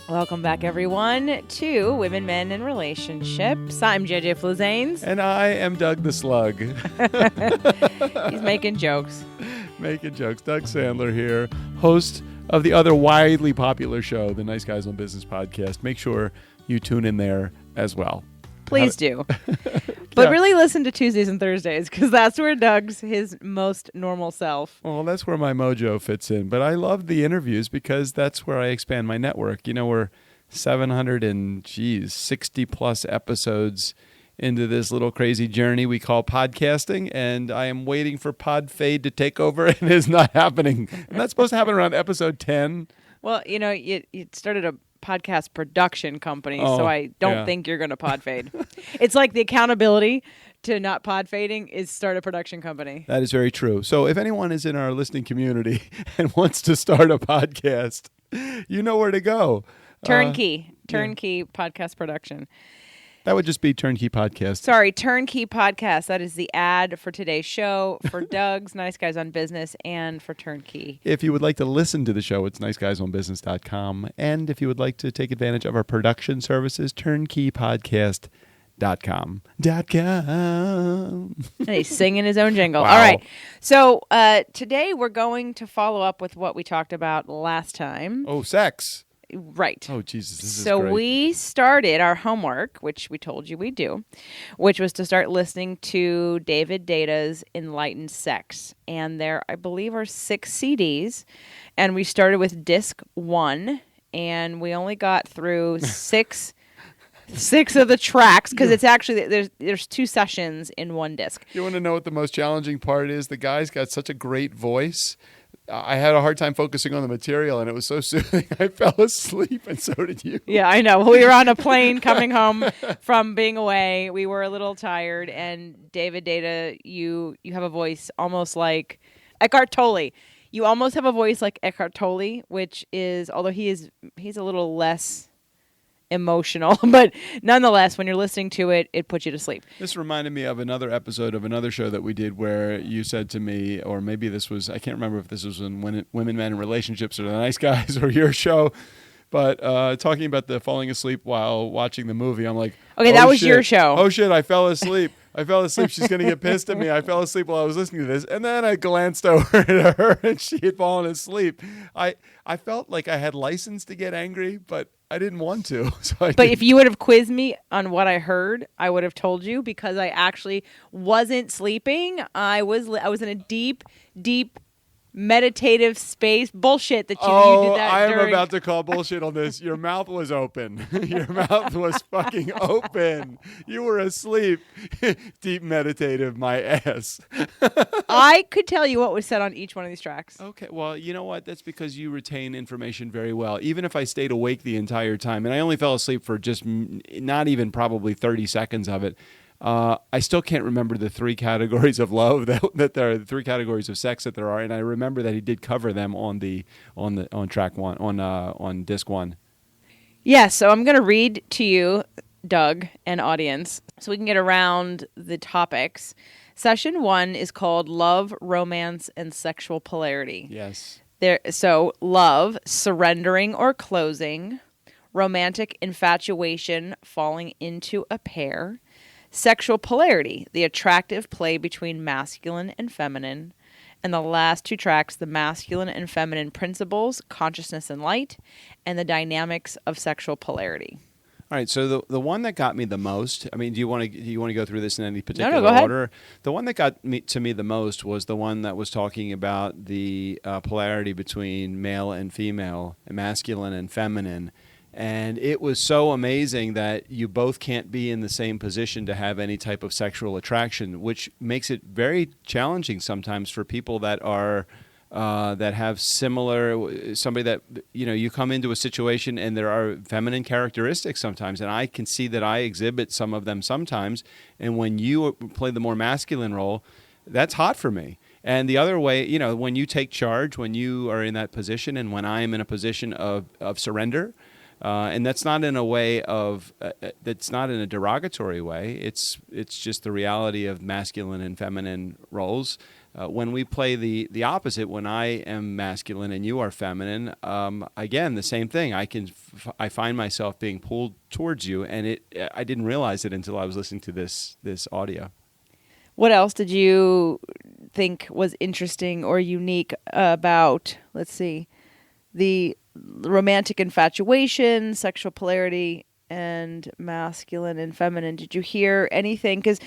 Welcome back, everyone, to Women, Men, and Relationships. I'm JJ Flizanes. And I am Doug the Slug. He's making jokes. Making jokes. Doug Sandler here, host of the other widely popular show, the Nice Guys on Business podcast. Make sure you tune in there as well. Please do. But really listen to Tuesdays and Thursdays, because that's where Doug's his most normal self. Well, that's where my mojo fits in. But I love the interviews because that's where I expand my network. You know, we're 760 plus episodes into this little crazy journey we call podcasting, and I am waiting for Pod Fade to take over, and it's not happening. And that's supposed to happen around episode 10. Well, you know, you started a podcast production company, so I don't think you're going to pod fade. It's like the accountability to not pod fading is start a production company. That is very true. So if anyone is in our listening community and wants to start a podcast, you know where to go. Turnkey podcast production. That would just be Turnkey Podcast. Sorry, Turnkey Podcast. That is the ad for today's show, for Doug's Nice Guys on Business, and for Turnkey. If you would like to listen to the show, it's niceguysonbusiness.com. And if you would like to take advantage of our production services, turnkeypodcast.com. And he's singing his own jingle. Wow. All right. So today we're going to follow up with what we talked about last time. Oh, sex. Right. Oh, Jesus, this is So great. we started our homework, which we told you we'd do, which was to start listening to David Data's Enlightened Sex. And there, I believe, are 6 CDs. And we started with disc 1, and we only got through 6 of the tracks, because it's actually, there's 2 sessions in one disc. You want to know what the most challenging part is? The guy's got such a great voice. I had a hard time focusing on the material, and it was so soothing. I fell asleep, and so did you. Yeah, I know. We were on a plane coming home from being away. We were a little tired, and David Data, you have a voice almost like Eckhart Tolle. You almost have a voice like Eckhart Tolle, which is, although he's a little less emotional, but nonetheless, when you're listening to it, it puts you to sleep. This reminded me of another episode of another show that we did where you said to me, or maybe this was, I can't remember if this was in Women, Men, and Relationships or The Nice Guys or your show, but talking about the falling asleep while watching the movie, I'm like, okay, that was your show. Oh shit, I fell asleep. She's going to get pissed at me. I fell asleep while I was listening to this. And then I glanced over at her and she had fallen asleep. I felt like I had license to get angry, but I didn't want to. But if you would have quizzed me on what I heard, I would have told you, because I actually wasn't sleeping. I was in a deep meditative space. Bullshit that you did that I am during. about to call bullshit on this. Your mouth was open. Your mouth was fucking open. You were asleep. Deep meditative, my ass. I could tell you what was said on each one of these tracks. Okay, well, you know what? That's because you retain information very well. Even if I stayed awake the entire time, and I only fell asleep for just not even probably 30 seconds of it, I still can't remember the 3 categories of love that there are, the 3 categories of sex that there are, and I remember that he did cover them on track 1 on disc 1. Yeah, so I'm going to read to you, Doug, and audience, so we can get around the topics. Session 1 is called Love, Romance, and Sexual Polarity. Yes. So love, surrendering or closing. Romantic infatuation, falling into a pair. Sexual polarity, the attractive play between masculine and feminine. And the last 2 tracks, the masculine and feminine principles, consciousness and light, and the dynamics of sexual polarity. All right, so the one that got me the most, I mean, do you want to go through this in any particular go ahead. order? The one that got to me the most was the one that was talking about the polarity between male and female, masculine and feminine. And it was so amazing that you both can't be in the same position to have any type of sexual attraction, which makes it very challenging sometimes for people that are that have similar, somebody that, you know, you come into a situation and there are feminine characteristics sometimes, and I can see that I exhibit some of them sometimes, and when you play the more masculine role, that's hot for me. And the other way, you know, when you take charge, when you are in that position, and when I am in a position of surrender, and that's not in a way of that's not in a derogatory way. It's just the reality of masculine and feminine roles. when we play the opposite, when I am masculine and you are feminine, again, the same thing. I find myself being pulled towards you, and I didn't realize it until I was listening to this audio. What else did you think was interesting or unique about, let's see, the romantic infatuation, sexual polarity, and masculine and feminine? Did you hear anything? Because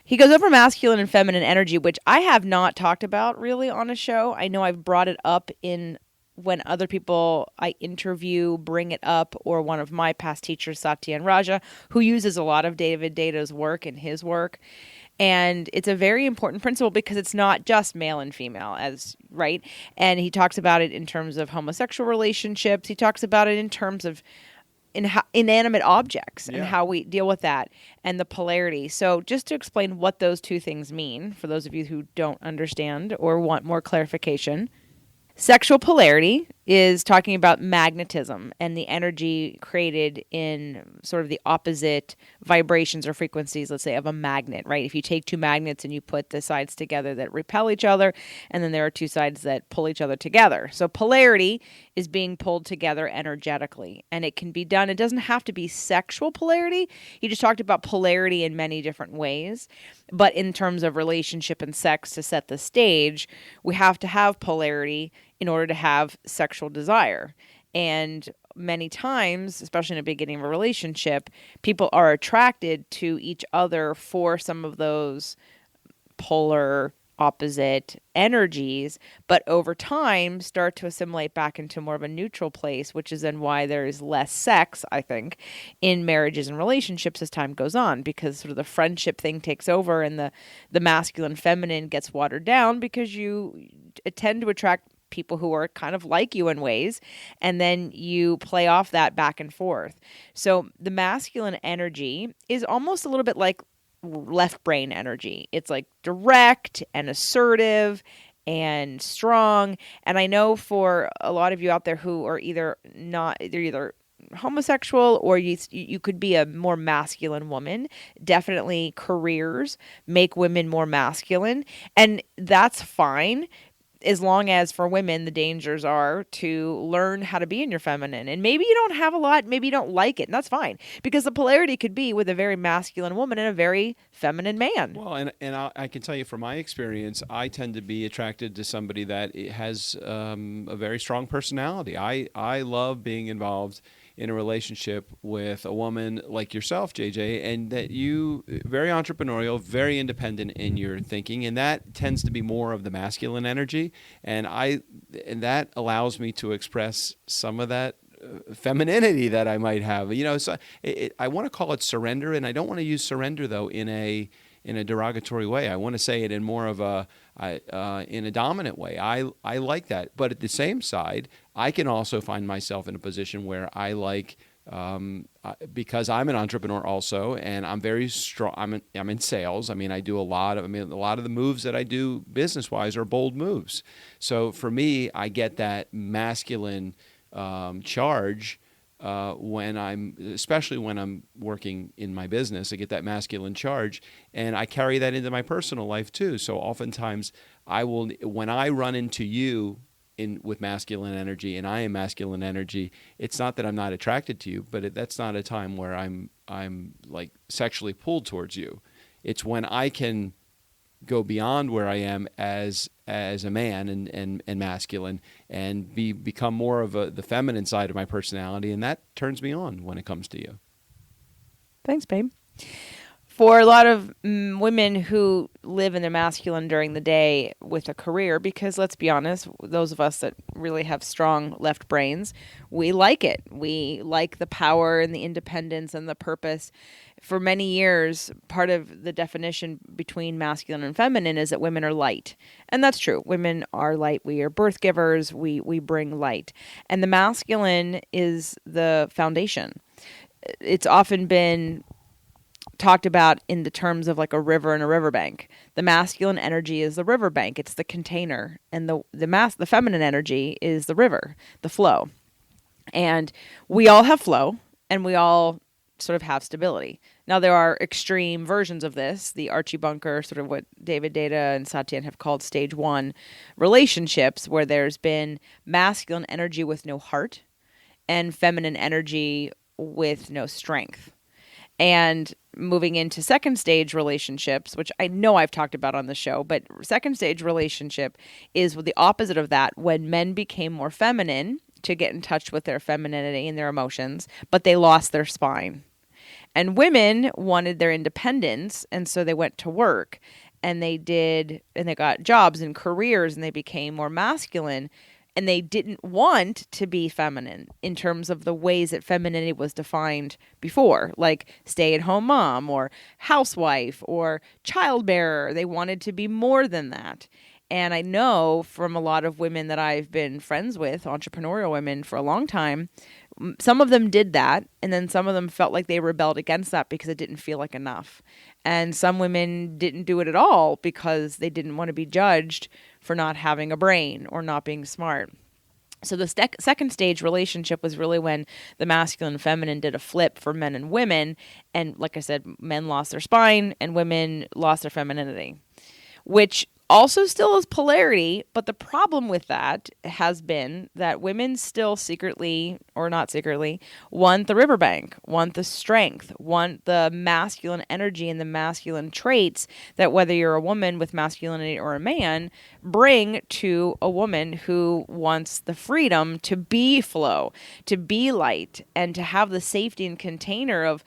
he goes over masculine and feminine energy, which I have not talked about really on a show. I know I've brought it up in when other people I interview bring it up, or one of my past teachers, Satya and Raja, who uses a lot of David Data's work in his work. And it's a very important principle because it's not just male and female, right? And he talks about it in terms of homosexual relationships. He talks about it in terms of inanimate objects and how we deal with that and the polarity. So just to explain what those two things mean, for those of you who don't understand or want more clarification, sexual polarity is talking about magnetism and the energy created in sort of the opposite vibrations or frequencies, let's say, of a magnet, right? If you take two magnets and you put the sides together that repel each other, and then there are two sides that pull each other together. So polarity is being pulled together energetically, and it can be done. It doesn't have to be sexual polarity. He just talked about polarity in many different ways. But in terms of relationship and sex, to set the stage, we have to have polarity in order to have sexual desire. And many times, especially in the beginning of a relationship, people are attracted to each other for some of those polar opposite energies, but over time start to assimilate back into more of a neutral place, which is then why there is less sex, I think, in marriages and relationships as time goes on, because sort of the friendship thing takes over and the masculine feminine gets watered down, because you tend to attract people who are kind of like you in ways, and then you play off that back and forth. So the masculine energy is almost a little bit like left brain energy. It's like direct and assertive and strong. And I know for a lot of you out there who are either homosexual, or you could be a more masculine woman. Definitely careers make women more masculine, and that's fine, as long as for women, the dangers are to learn how to be in your feminine. And maybe you don't have a lot, maybe you don't like it, and that's fine. Because the polarity could be with a very masculine woman and a very feminine man. Well, and I can tell you from my experience, I tend to be attracted to somebody that has a very strong personality. I love being involved in a relationship with a woman like yourself, JJ, and that you very entrepreneurial, very independent in your thinking, and that tends to be more of the masculine energy, and that allows me to express some of that femininity that I might have. So I want to call it surrender, and I don't want to use surrender though in a derogatory way. I want to say it in more of in a dominant way. I like that, but at the same side, I can also find myself in a position where I like, because I'm an entrepreneur also, and I'm very strong. I'm in sales. I mean, I do a lot of the moves that I do business wise are bold moves. So for me, I get that masculine charge. Especially when I'm working in my business, I get that masculine charge, and I carry that into my personal life too. So oftentimes when I run into you with masculine energy, and I am masculine energy, it's not that I'm not attracted to you, but that's not a time where I'm like sexually pulled towards you. It's when I can go beyond where I am as a man and masculine, and become more of the feminine side of my personality, and that turns me on when it comes to you. Thanks, babe. For a lot of women who live in their masculine during the day with a career, because let's be honest, those of us that really have strong left brains, we like it. We like the power and the independence and the purpose. For many years, part of the definition between masculine and feminine is that women are light. And that's true. Women are light. We are birth givers. We bring light. And the masculine is the foundation. It's often been talked about in the terms of like a river and a riverbank. The masculine energy is the riverbank. It's the container. And the feminine energy is the river, the flow. And we all have flow, and we all sort of have stability. Now, there are extreme versions of this. The Archie Bunker, sort of what David Data and Satyan have called stage 1 relationships, where there's been masculine energy with no heart and feminine energy with no strength. And moving into second stage relationships, which I know I've talked about on the show, but second stage relationship is the opposite of that, when men became more feminine to get in touch with their femininity and their emotions, but they lost their spine. And women wanted their independence, and so they went to work and they got jobs and careers and they became more masculine, and they didn't want to be feminine in terms of the ways that femininity was defined before, like stay-at-home mom or housewife or childbearer. They wanted to be more than that. And I know from a lot of women that I've been friends with, entrepreneurial women for a long time, some of them did that, and then some of them felt like they rebelled against that because it didn't feel like enough. And some women didn't do it at all because they didn't want to be judged for not having a brain or not being smart. So the second stage relationship was really when the masculine and feminine did a flip for men and women. And like I said, men lost their spine and women lost their femininity, which also still is polarity. But the problem with that has been that women still secretly, or not secretly, want the riverbank, want the strength, want the masculine energy and the masculine traits that, whether you're a woman with masculinity or a man, bring to a woman who wants the freedom to be flow, to be light, and to have the safety and container of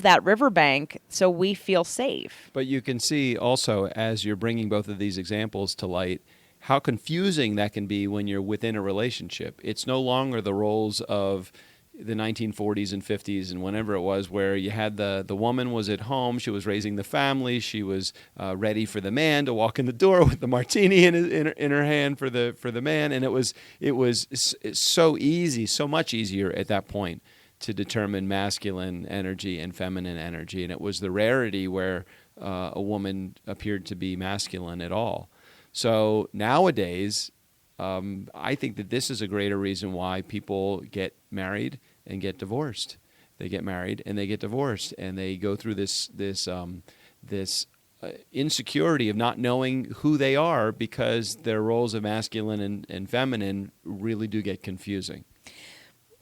that riverbank so we feel safe. But you can see also, as you're bringing both of these examples to light, how confusing that can be when you're within a relationship. It's no longer the roles of the 1940s and 50s and whenever it was, where you had the woman was at home, she was raising the family, she was ready for the man to walk in the door with the martini in her hand for the man, and it was so easy, so much easier at that point to determine masculine energy and feminine energy. And it was the rarity where a woman appeared to be masculine at all. So nowadays, I think that this is a greater reason why people get married and get divorced. They get married and they get divorced, and they go through this insecurity of not knowing who they are, because their roles of masculine and feminine really do get confusing.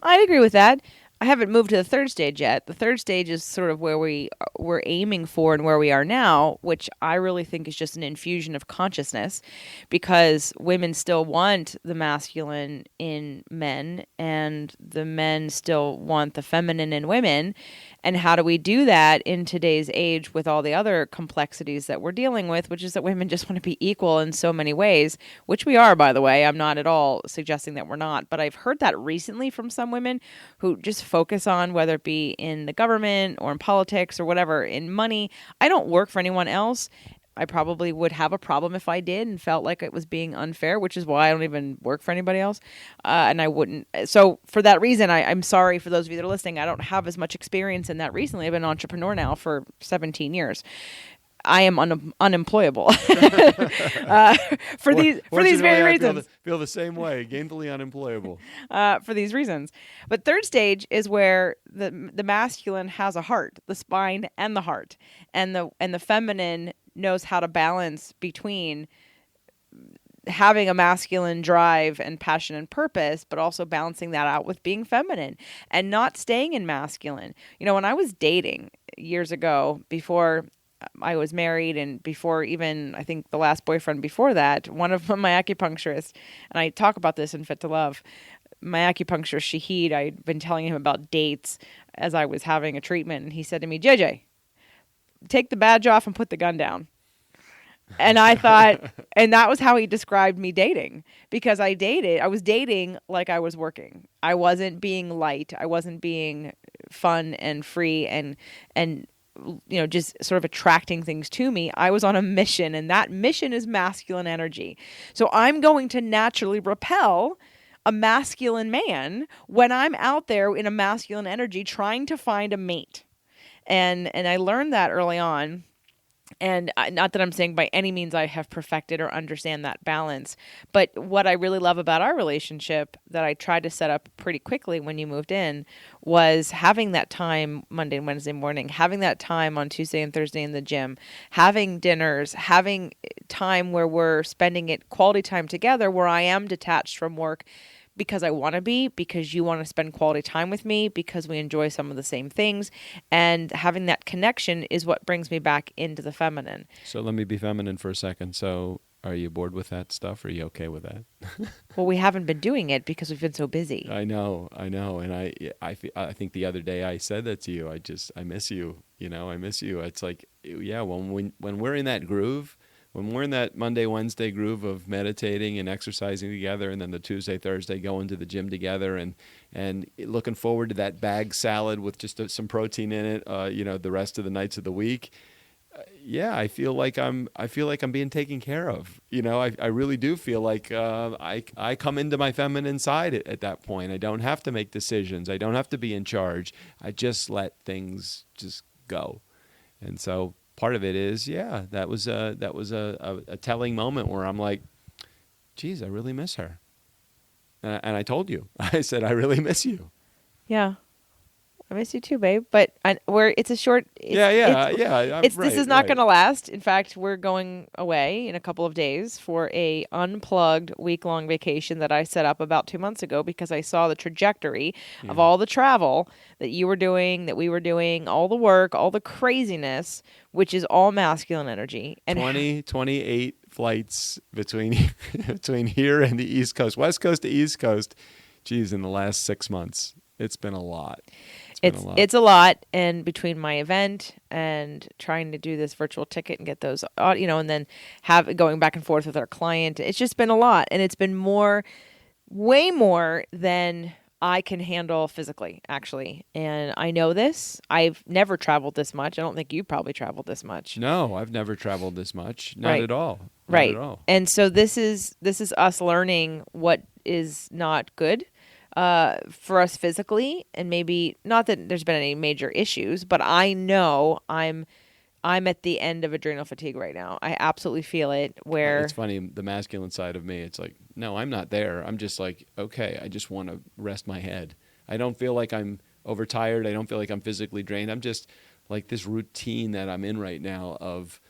I'd agree with that. I haven't moved to the third stage yet. The third stage is sort of where we're aiming for and where we are now, which I really think is just an infusion of consciousness, because women still want the masculine in men and the men still want the feminine in women. And how do we do that in today's age with all the other complexities that we're dealing with, which is that women just want to be equal in so many ways, which we are, by the way. I'm not at all suggesting that we're not, but I've heard that recently from some women who just focus on, whether it be in the government or in politics or whatever, in money. I don't work for anyone else. I probably would have a problem if I did and felt like it was being unfair, which is why I don't even work for anybody else. And I wouldn't. So for that reason, I'm sorry for those of you that are listening. I don't have as much experience in that recently. I've been an entrepreneur now for 17 years. I am unemployable for these very reasons. Feel the same way, gainfully unemployable. For these reasons. But third stage is where the masculine has a heart, the spine and the heart, and the feminine knows how to balance between having a masculine drive and passion and purpose, but also balancing that out with being feminine and not staying in masculine. You know, when I was dating years ago, before I was married and before even, I think, the last boyfriend before that, one of my acupuncturists, and I talk about this in Fit to Love, my acupuncturist, Shahid, I'd been telling him about dates as I was having a treatment, and he said to me, JJ, take the badge off and put the gun down. And I thought, and that was how he described me dating, because I was dating like I was working. I wasn't being light. I wasn't being fun and free and just sort of attracting things to me. I was on a mission, and that mission is masculine energy. So I'm going to naturally repel a masculine man when I'm out there in a masculine energy trying to find a mate. And I learned that early on. And not that I'm saying by any means I have perfected or understand that balance, but what I really love about our relationship that I tried to set up pretty quickly when you moved in was having that time Monday and Wednesday morning, having that time on Tuesday and Thursday in the gym, having dinners, having time where we're spending it quality time together where I am detached from work because I want to be, because you want to spend quality time with me, because we enjoy some of the same things. And having that connection is what brings me back into the feminine. So let me be feminine for a second. So are you bored with that stuff? Or are you okay with that? Well, we haven't been doing it because we've been so busy. I know. And I think the other day I said that to you. I miss you. I miss you. It's like, yeah, when we're in that groove, when we're in that Monday, Wednesday groove of meditating and exercising together, and then the Tuesday, Thursday going to the gym together, and looking forward to that bag salad with just some protein in it, the rest of the nights of the week. Yeah, I feel like I'm being taken care of. I really do feel like I come into my feminine side at that point. I don't have to make decisions. I don't have to be in charge. I just let things just go. And so part of it is, yeah, that was a telling moment where I'm like, geez, I really miss her. And I told you, I said, I really miss you. Yeah. I miss you too, babe. But it's a short. This is not going to last. In fact, we're going away in a couple of days for a unplugged week-long vacation that I set up about 2 months ago because I saw the trajectory of all the travel that you were doing, that we were doing, all the work, all the craziness, which is all masculine energy. And 28 flights between here and the East Coast, West Coast to East Coast. Geez, in the last 6 months, it's been a lot. It's a lot, and between my event and trying to do this virtual ticket and get those, and then going back and forth with our client, it's just been a lot, and it's been way more than I can handle physically, actually. And I know this. I've never traveled this much. I don't think you've probably traveled this much. No, I've never traveled this much. Not at all. Right. Not at all. And so this is us learning what is not good for us physically, and maybe not that there's been any major issues, but I know I'm at the end of adrenal fatigue right now. I absolutely feel it. Where it's funny, the masculine side of me, it's like, no, I'm not there. I'm just like, okay, I just want to rest my head. I don't feel like I'm overtired. I don't feel like I'm physically drained. I'm just like this routine that I'm in right now of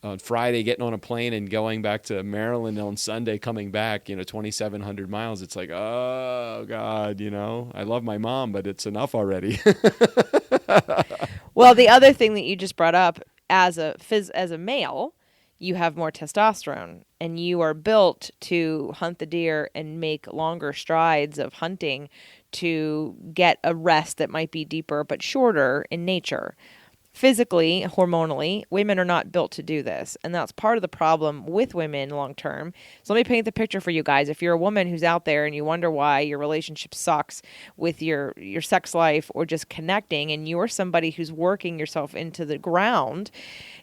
on Friday getting on a plane and going back to Maryland on Sunday, coming back, 2,700 miles. It's like, oh God, I love my mom, but it's enough already. Well, the other thing that you just brought up, as a male, you have more testosterone, and you are built to hunt the deer and make longer strides of hunting to get a rest that might be deeper but shorter in nature. Physically, hormonally, women are not built to do this. And that's part of the problem with women long term. So let me paint the picture for you guys. If you're a woman who's out there and you wonder why your relationship sucks with your sex life or just connecting, and you're somebody who's working yourself into the ground,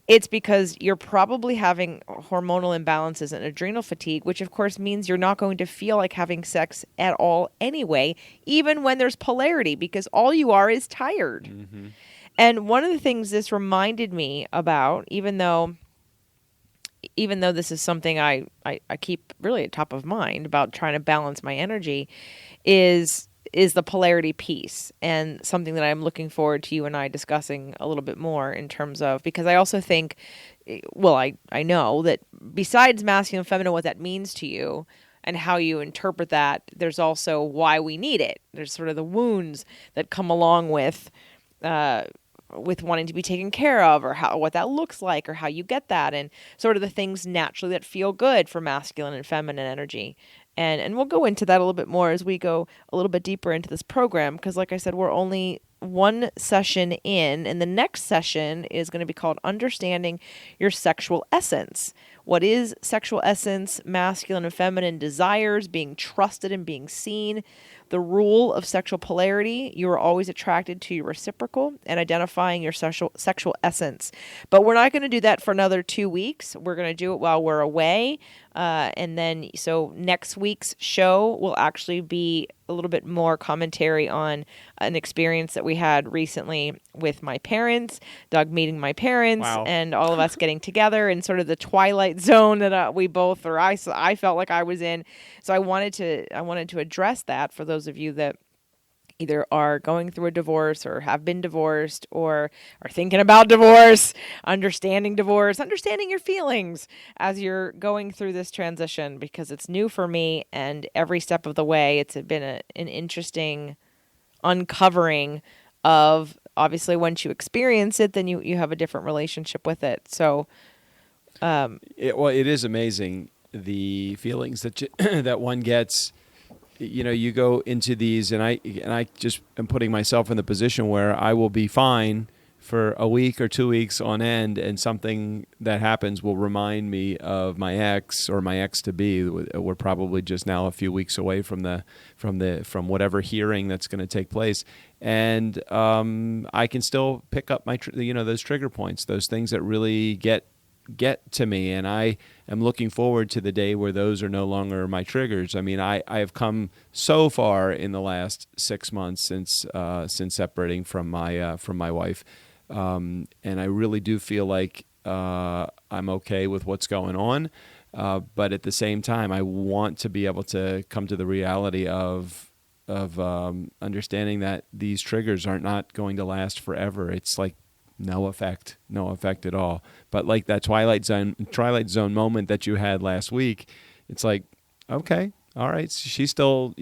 it's because you're probably having hormonal imbalances and adrenal fatigue, which of course means you're not going to feel like having sex at all anyway, even when there's polarity, because all you are is tired. Mm-hmm. And one of the things this reminded me about, even though this is something I keep really at top of mind about trying to balance my energy, is the polarity piece, and something that I'm looking forward to you and I discussing a little bit more in terms of, because I also think, well, I know that besides masculine and feminine, what that means to you and how you interpret that, there's also why we need it. There's sort of the wounds that come along with wanting to be taken care of, or what that looks like, or how you get that, and sort of the things naturally that feel good for masculine and feminine energy. And we'll go into that a little bit more as we go a little bit deeper into this program, because like I said, we're only one session in, and the next session is going to be called Understanding Your Sexual Essence, what is sexual essence, masculine and feminine desires, being trusted and being seen, the rule of sexual polarity, you are always attracted to your reciprocal, and identifying your sexual essence. But we're not going to do that for another 2 weeks. We're going to do it while we're away. And then, so next week's show will actually be a little bit more commentary on an experience that we had recently with my parents, Doug meeting my parents, Wow. and all of us getting together in sort of the twilight zone that we both, or I felt like I was in. So I wanted to address that for those of you that either are going through a divorce or have been divorced or are thinking about divorce, understanding your feelings as you're going through this transition, because it's new for me, and every step of the way it's been an interesting uncovering of, obviously once you experience it, then you have a different relationship with it. So it is amazing the feelings that that one gets. You go into these, and I just am putting myself in the position where I will be fine for a week or 2 weeks on end, and something that happens will remind me of my ex or my ex to be. We're probably just now a few weeks away from whatever hearing that's going to take place, and I can still pick up my those trigger points, those things that really get to me, and I am looking forward to the day where those are no longer my triggers. I mean, I have come so far in the last 6 months since separating from my wife, and I really do feel like I'm okay with what's going on, but at the same time, I want to be able to come to the reality of understanding that these triggers are not going to last forever. It's like no effect at all. But like that Twilight Zone moment that you had last week, it's like, okay, all right, she's still,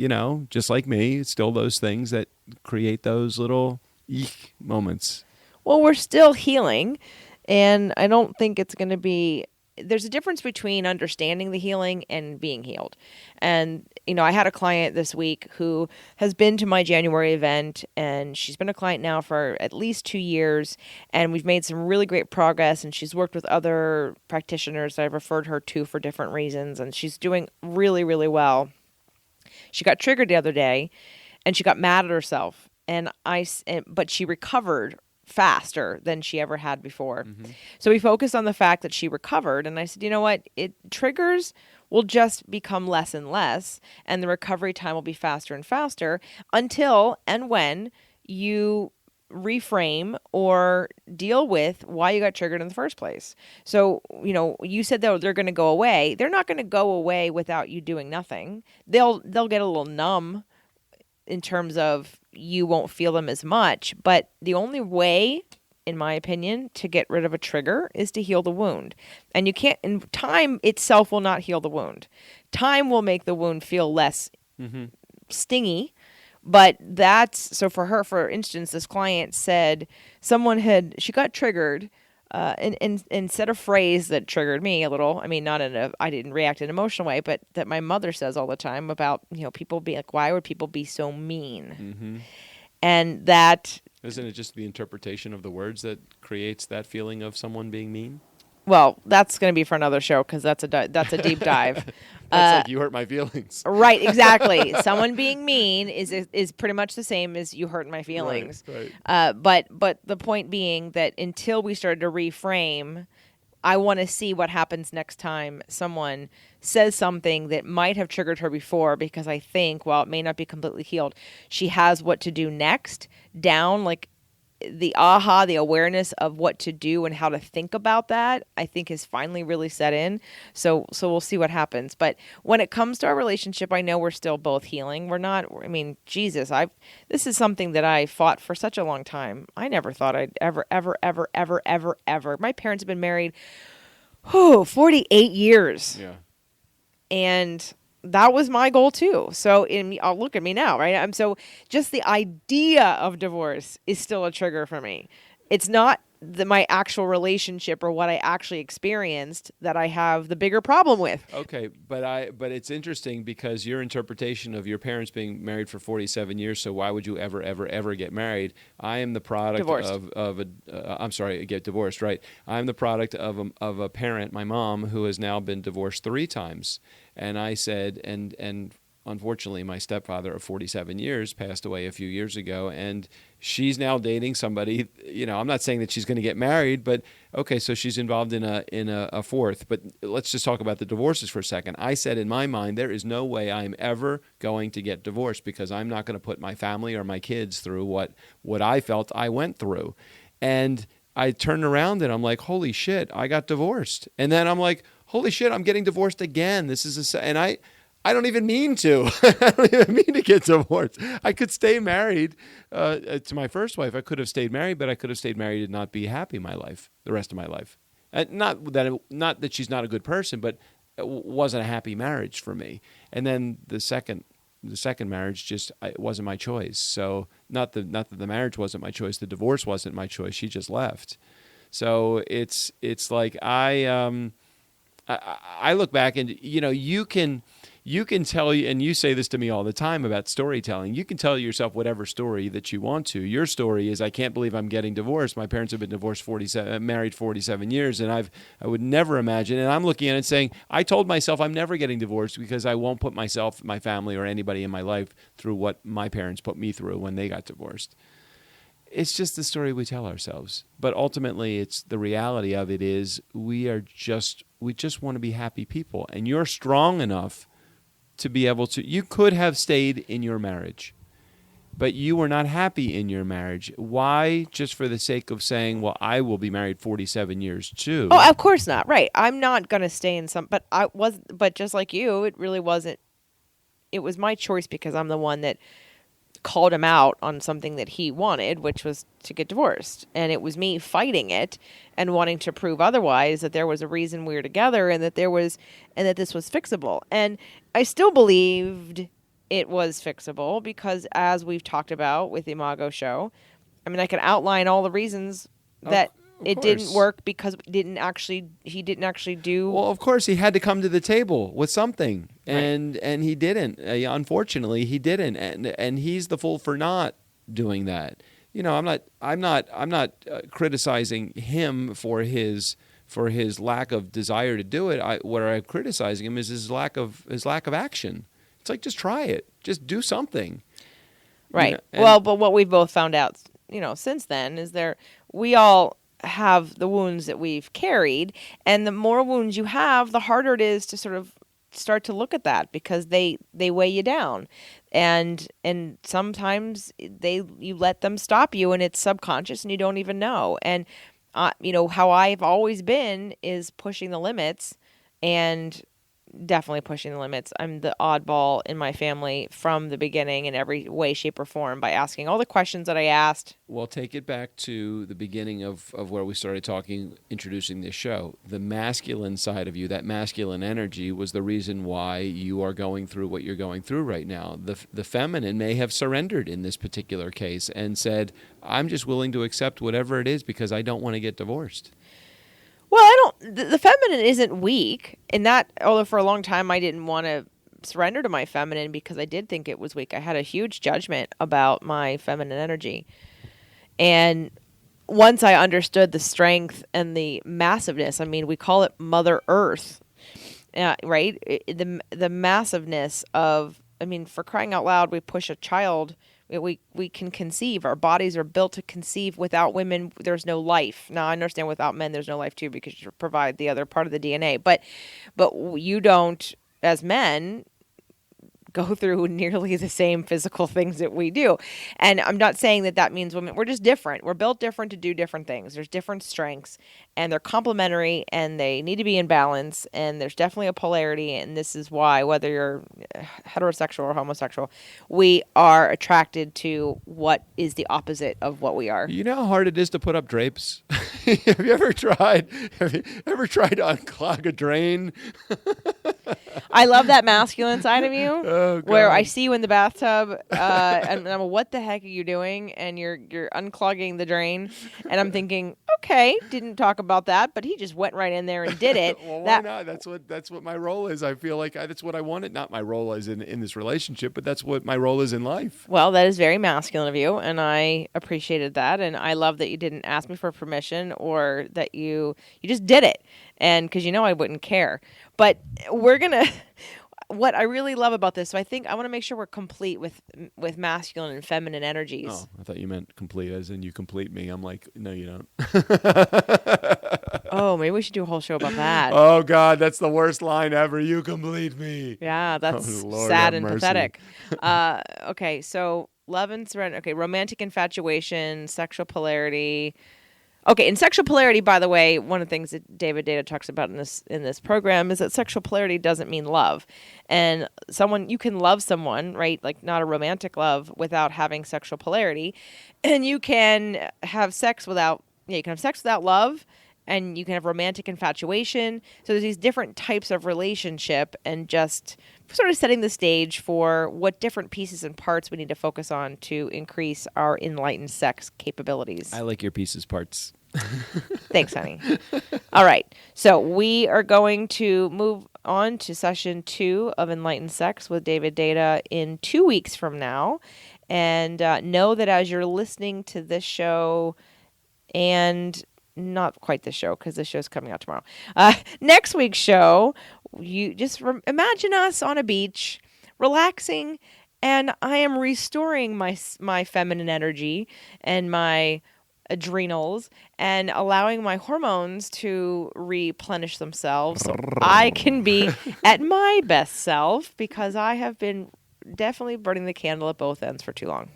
just like me, it's still those things that create those little eek moments. Well, we're still healing, and I don't think it's going to be. There's a difference between understanding the healing and being healed. And, I had a client this week who has been to my January event, and she's been a client now for at least 2 years, and we've made some really great progress, and she's worked with other practitioners that I've referred her to for different reasons, and she's doing really, really well. She got triggered the other day, and she got mad at herself, but she recovered faster than she ever had before. Mm-hmm. So we focused on the fact that she recovered, and I said, you know what? Triggers will just become less and less, and the recovery time will be faster and faster until and when you reframe or deal with why you got triggered in the first place. So, you said that they're going to go away. They're not going to go away without you doing nothing. They'll get a little numb in terms of you won't feel them as much. But the only way, in my opinion, to get rid of a trigger is to heal the wound. And you can't, and time itself will not heal the wound. Time will make the wound feel less stingy. But so for her, for instance, this client said she got triggered and said a phrase that triggered me a little. I mean, I didn't react in an emotional way, but that my mother says all the time about, people being like, why would people be so mean? Mm-hmm. And that... Isn't it just the interpretation of the words that creates that feeling of someone being mean? Well, that's going to be for another show, because that's a deep dive. That's like you hurt my feelings. Right, exactly. Someone being mean is pretty much the same as you hurt my feelings. Right. But the point being that until we started to reframe, I want to see what happens next time someone says something that might have triggered her before, because I think, while it may not be completely healed, she has what to do next down, like the awareness of what to do and how to think about that, I think has finally really set in. So we'll see what happens. But when it comes to our relationship, I know we're still both healing. We're not, Jesus, this is something that I fought for such a long time. I never thought I'd ever. My parents have been married, 48 years. Yeah. And that was my goal too. So look at me now, right? So just the idea of divorce is still a trigger for me. it's not my actual relationship or what I actually experienced that I have the bigger problem with. Okay, but it's interesting because your interpretation of your parents being married for 47 years, so why would you ever get married? I am the product Divorced. I'm sorry, get divorced, right? I'm the product of a parent, my mom, who has now been divorced 3 times. And I said, and unfortunately, my stepfather of 47 years passed away a few years ago, and she's now dating somebody. I'm not saying that she's going to get married, but okay, so she's involved in a fourth. But let's just talk about the divorces for a second. I said in my mind, there is no way I'm ever going to get divorced because I'm not going to put my family or my kids through what I felt I went through. And I turned around and I'm like, holy shit, I got divorced. And then I'm like, holy shit, I'm getting divorced again. And I don't even mean to. I don't even mean to get divorced. I could stay married to my first wife. I could have stayed married, but I could have stayed married and not be happy the rest of my life. Not that she's not a good person, but it wasn't a happy marriage for me. And then the second marriage it wasn't my choice. So not that the marriage wasn't my choice, the divorce wasn't my choice. She just left. So it's like I look back and you can tell, and you say this to me all the time about storytelling, you can tell yourself whatever story that you want to. Your story is, I can't believe I'm getting divorced. My parents have been married 47 years, and I would never imagine. And I'm looking at it saying, I told myself I'm never getting divorced because I won't put myself, my family, or anybody in my life through what my parents put me through when they got divorced. It's just the story we tell ourselves. But ultimately, it's the reality of it is we just want to be happy people. And you're strong enough to be able to, you could have stayed in your marriage, but you were not happy in your marriage. Why? Just for the sake of saying, well, I will be married 47 years too. Oh, of course not. Right. I'm not going to stay in but just like you, it really wasn't, it was my choice because I'm the one that called him out on something that he wanted, which was to get divorced. And it was me fighting it and wanting to prove otherwise, that there was a reason we were together and that this was fixable. And I still believed it was fixable because, as we've talked about with the Imago show, I mean, I can outline all the reasons that it didn't work because he didn't actually do. Well, of course, he had to come to the table with something, and he didn't. Unfortunately, he didn't, and he's the fool for not doing that. I'm not criticizing him for his lack of desire to do it. What I'm criticizing him is his lack of action. It's like, just try it, just do something. Right. But what we've both found out, since then is we all have the wounds that we've carried, and the more wounds you have, the harder it is to sort of start to look at that because they weigh you down, and sometimes you let them stop you, and it's subconscious and you don't even know. And how I've always been is pushing the limits, and definitely pushing the limits. I'm the oddball in my family from the beginning in every way, shape, or form by asking all the questions that I asked. Well, take it back to the beginning of where we started talking, introducing this show. The masculine side of you, that masculine energy, was the reason why you are going through what you're going through right now. The feminine may have surrendered in this particular case and said, I'm just willing to accept whatever it is because I don't want to get divorced. Well, the feminine isn't weak in that, although for a long time I didn't want to surrender to my feminine because I did think it was weak. I had a huge judgment about my feminine energy. And once I understood the strength and the massiveness, I mean, we call it Mother Earth, right? The massiveness of, I mean, for crying out loud, we push a child. We can conceive. Our bodies are built to conceive. Without women, there's no life. Now, I understand without men, there's no life too because you provide the other part of the DNA. But you don't, as men, go through nearly the same physical things that we do. And I'm not saying that means women. We're just different. We're built different to do different things. There's different strengths, and they're complementary, and they need to be in balance, and there's definitely a polarity, and this is why, whether you're heterosexual or homosexual, we are attracted to what is the opposite of what we are. You know how hard it is to put up drapes? Have you ever tried to unclog a drain? I love that masculine side of you, Oh, where I God. see you in the bathtub, and I'm like, what the heck are you doing? And you're unclogging the drain, and I'm thinking, okay, didn't talk about that, but he just went right in there and did it. Well, why not? That's what my role is. I feel like that's what I wanted. Not my role as in this relationship, but that's what my role is in life. Well, that is very masculine of you, and I appreciated that, and I love that you didn't ask me for permission or that you just did it, and because I wouldn't care. But we're gonna. What I really love about this, so I think I want to make sure we're complete with masculine and feminine energies. Oh, I thought you meant complete, as in you complete me. I'm like, no, you don't. Oh, maybe we should do a whole show about that. Oh, God, that's the worst line ever. You complete me. Yeah, that's Oh, Lord, sad have and mercy. pathetic. Okay, so love and surrender. Okay, romantic infatuation, sexual polarity. Okay, in sexual polarity, by the way, one of the things that David Data talks about in this program is that sexual polarity doesn't mean love. And you can love someone, right? Like not a romantic love without having sexual polarity. And you can have sex without love, and you can have romantic infatuation. So there's these different types of relationship, and just sort of setting the stage for what different pieces and parts we need to focus on to increase our enlightened sex capabilities. I like your pieces parts. Thanks, honey. All right. So we are going to move on to session 2 of Enlightened Sex with David Data in 2 weeks from now. And know that as you're listening to this show, and not quite this show because this show's coming out tomorrow. Next week's show, you just imagine us on a beach, relaxing, and I am restoring my feminine energy and my adrenals and allowing my hormones to replenish themselves so I can be at my best self, because I have been definitely burning the candle at both ends for too long.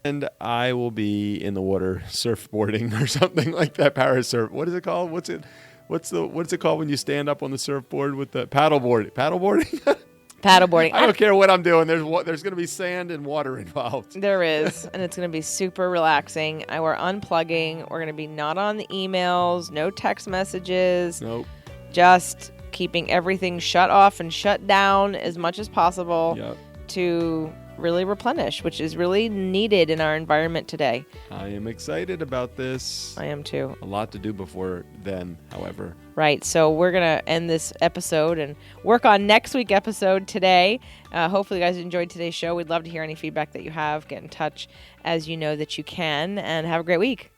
And I will be in the water surfboarding or something like that. Parasurf. What is it called? What's it called when you stand up on the surfboard with the paddleboard? Paddleboarding? Paddleboarding. I don't care what I'm doing. There's going to be sand and water involved. There is, and it's going to be super relaxing. We're unplugging. We're going to be not on the emails, no text messages. Nope. Just keeping everything shut off and shut down as much as possible. Yep. To really replenish, which is really needed in our environment today. I am excited about this. I am too. A lot to do before then, however. Right. So we're going to end this episode and work on next week's episode today. Hopefully you guys enjoyed today's show. We'd love to hear any feedback that you have. Get in touch as you know that you can, and have a great week.